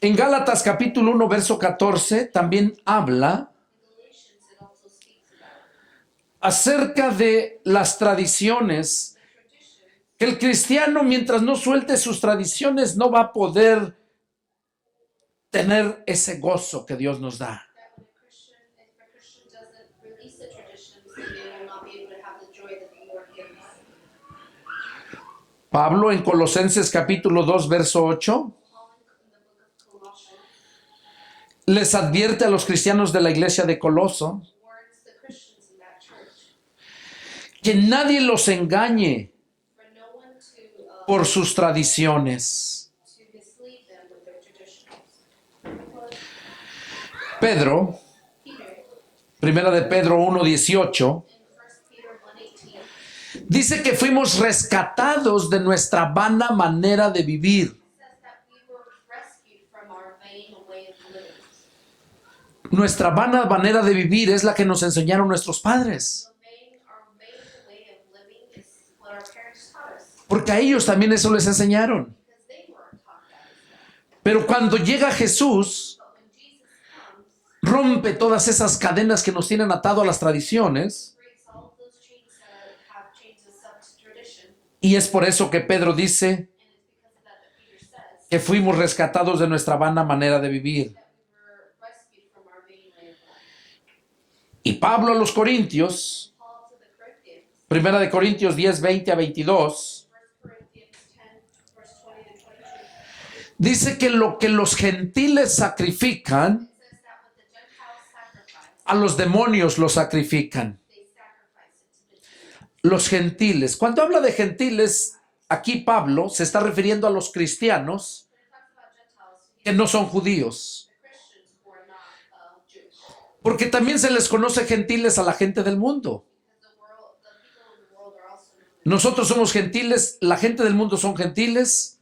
En Gálatas capítulo 1, verso 14, también habla acerca de las tradiciones. Que el cristiano, mientras no suelte sus tradiciones, no va a poder tener ese gozo que Dios nos da. Pablo en Colosenses capítulo 2, verso 8, les advierte a los cristianos de la iglesia de Coloso que nadie los engañe por sus tradiciones. Pedro, primera de Pedro 1:18, Dice que fuimos rescatados de nuestra vana manera de vivir. Nuestra vana manera de vivir es la que nos enseñaron nuestros padres. Porque a ellos también eso les enseñaron. Pero cuando llega Jesús, rompe todas esas cadenas que nos tienen atado a las tradiciones. Y es por eso que Pedro dice que fuimos rescatados de nuestra vana manera de vivir. Y Pablo a los Corintios, Primera de Corintios 10, 20 a 22, dice que lo que los gentiles sacrifican, a los demonios lo sacrifican. Los gentiles. Cuando habla de gentiles, aquí Pablo se está refiriendo a los cristianos que no son judíos. Porque también se les conoce gentiles a la gente del mundo. Nosotros somos gentiles, la gente del mundo son gentiles.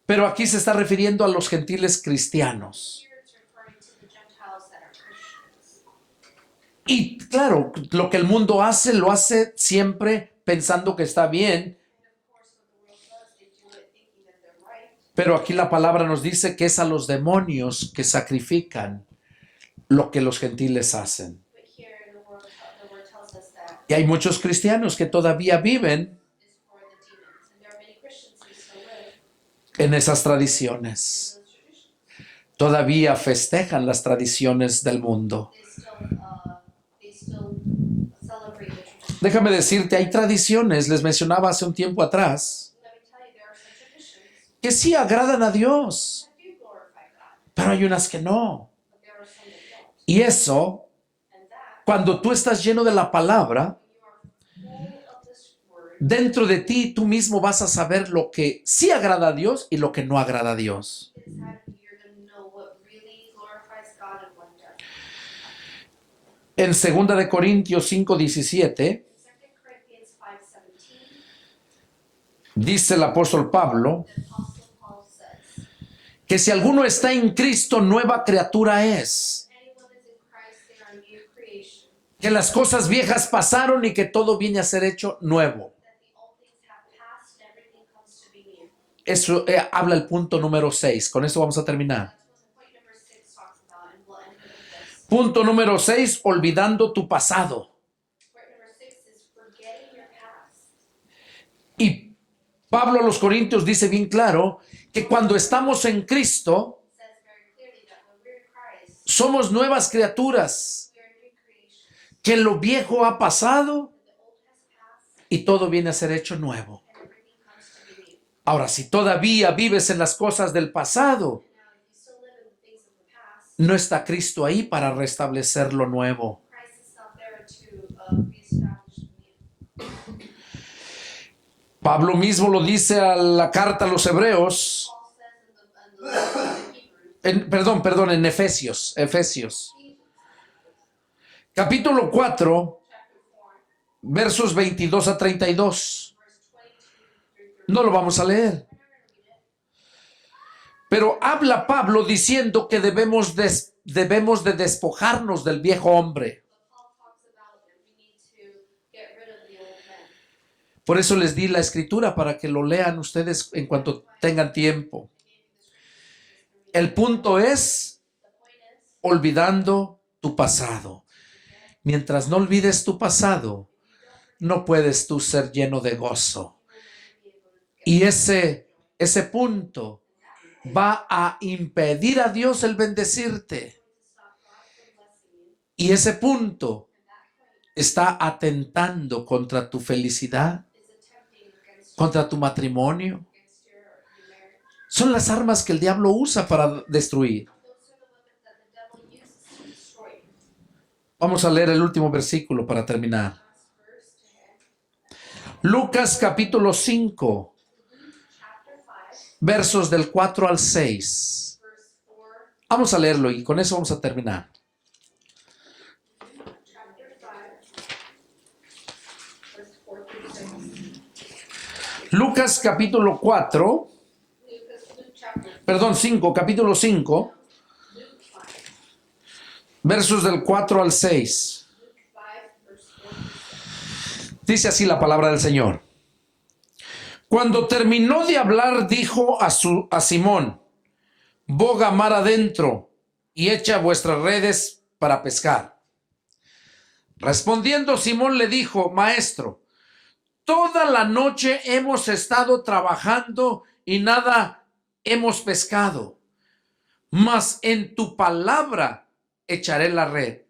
Pero aquí se está refiriendo a los gentiles cristianos. Y claro, lo que el mundo hace, lo hace siempre pensando que está bien. Pero aquí la palabra nos dice que es a los demonios que sacrifican lo que los gentiles hacen. Y hay muchos cristianos que todavía viven en esas tradiciones. Todavía festejan las tradiciones del mundo. Déjame decirte, hay tradiciones, les mencionaba hace un tiempo atrás, que sí agradan a Dios, pero hay unas que no. Y eso, cuando tú estás lleno de la palabra, dentro de ti tú mismo vas a saber lo que sí agrada a Dios y lo que no agrada a Dios. En 2 de Corintios 5:17 dice el apóstol Pablo que si alguno está en Cristo, nueva criatura es. Que las cosas viejas pasaron y que todo viene a ser hecho nuevo. Eso habla el punto número 6. Con esto vamos a terminar. Punto número 6, olvidando tu pasado. Y Pablo a los Corintios dice bien claro que cuando estamos en Cristo, somos nuevas criaturas, que lo viejo ha pasado y todo viene a ser hecho nuevo. Ahora, si todavía vives en las cosas del pasado, no está Cristo ahí para restablecer lo nuevo. Pablo mismo lo dice a la carta a los Hebreos, en Efesios, capítulo 4, versos 22 a 32. No lo vamos a leer. Pero habla Pablo diciendo que debemos de despojarnos del viejo hombre. Por eso les di la escritura para que lo lean ustedes en cuanto tengan tiempo. El punto es olvidando tu pasado. Mientras no olvides tu pasado, no puedes tú ser lleno de gozo. Y ese punto va a impedir a Dios el bendecirte. Y ese punto está atentando contra tu felicidad, contra tu matrimonio. Son las armas que el diablo usa para destruir. Vamos a leer el último versículo para terminar. Lucas capítulo 5, versos del 4 al 6. Vamos a leerlo y con eso vamos a terminar. Lucas capítulo 4, perdón, 5, capítulo 5, versos del 4 al 6. Dice así la palabra del Señor. Cuando terminó de hablar, dijo a Simón: boga mar adentro y echa vuestras redes para pescar. Respondiendo Simón le dijo: Maestro, toda la noche hemos estado trabajando y nada hemos pescado, mas en tu palabra echaré la red.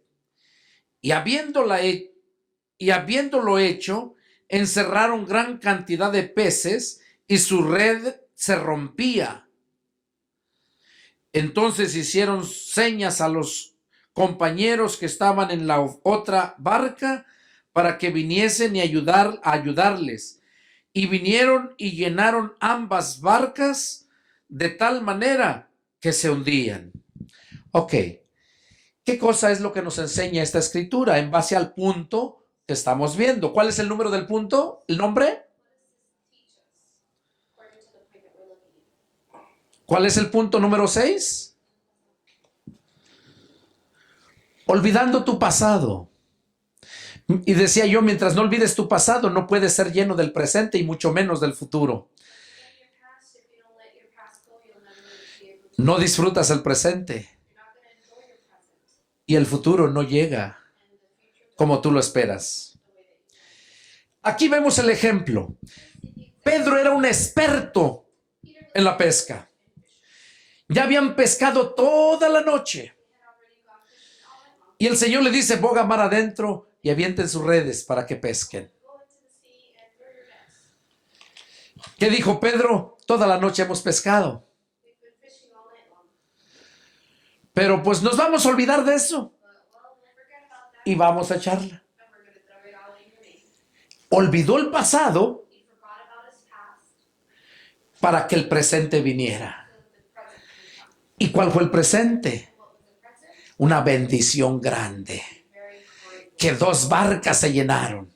Y habiéndolo hecho, encerraron gran cantidad de peces y su red se rompía. Entonces hicieron señas a los compañeros que estaban en la otra barca para que viniesen y ayudarles. Y vinieron y llenaron ambas barcas de tal manera que se hundían. Ok, ¿qué cosa es lo que nos enseña esta escritura en base al punto que estamos viendo? ¿Cuál es el número del punto? ¿El nombre? ¿Cuál es el punto número 6? Olvidando tu pasado. Y decía yo, mientras no olvides tu pasado, no puedes ser lleno del presente y mucho menos del futuro. No disfrutas el presente y el futuro no llega como tú lo esperas. Aquí vemos el ejemplo. Pedro era un experto en la pesca. Ya habían pescado toda la noche. Y el Señor le dice: boga mar adentro y avienten sus redes para que pesquen. ¿Qué dijo Pedro? Toda la noche hemos pescado. Pero pues nos vamos a olvidar de eso y vamos a echarla. Olvidó el pasado para que el presente viniera. ¿Y cuál fue el presente? Una bendición grande. Que 2 barcas se llenaron.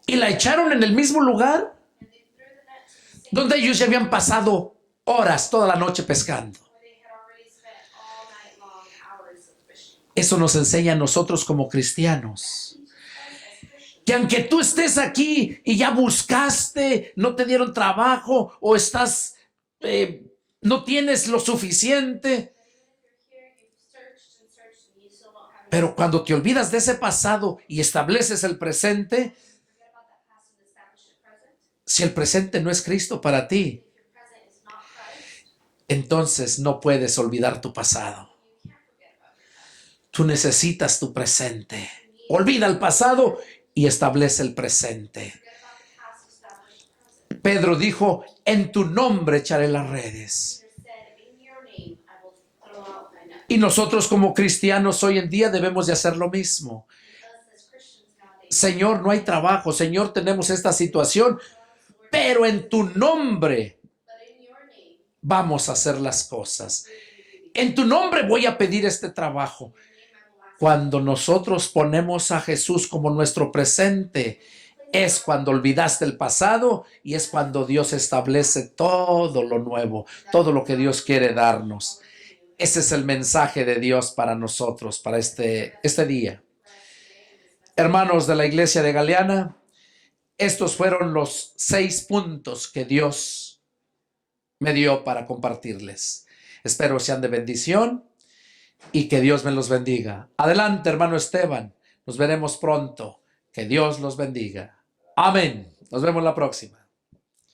Y la echaron en el mismo lugar donde ellos ya habían pasado horas toda la noche pescando. Eso nos enseña a nosotros como cristianos. Que aunque tú estés aquí y ya buscaste, no te dieron trabajo o estás, no tienes lo suficiente. Pero cuando te olvidas de ese pasado y estableces el presente, si el presente no es Cristo para ti, entonces no puedes olvidar tu pasado. Tú necesitas tu presente. Olvida el pasado y establece el presente. Pedro dijo: en tu nombre echaré las redes. Y nosotros como cristianos hoy en día debemos de hacer lo mismo. Señor, no hay trabajo. Señor, tenemos esta situación. Pero en tu nombre vamos a hacer las cosas. En tu nombre voy a pedir este trabajo. Cuando nosotros ponemos a Jesús como nuestro presente, es cuando olvidaste el pasado y es cuando Dios establece todo lo nuevo, todo lo que Dios quiere darnos. Ese es el mensaje de Dios para nosotros, para este día. Hermanos de la iglesia de Galeana, estos fueron los 6 puntos que Dios me dio para compartirles. Espero sean de bendición y que Dios me los bendiga. Adelante, hermano Esteban. Nos veremos pronto. Que Dios los bendiga. Amén. Nos vemos la próxima.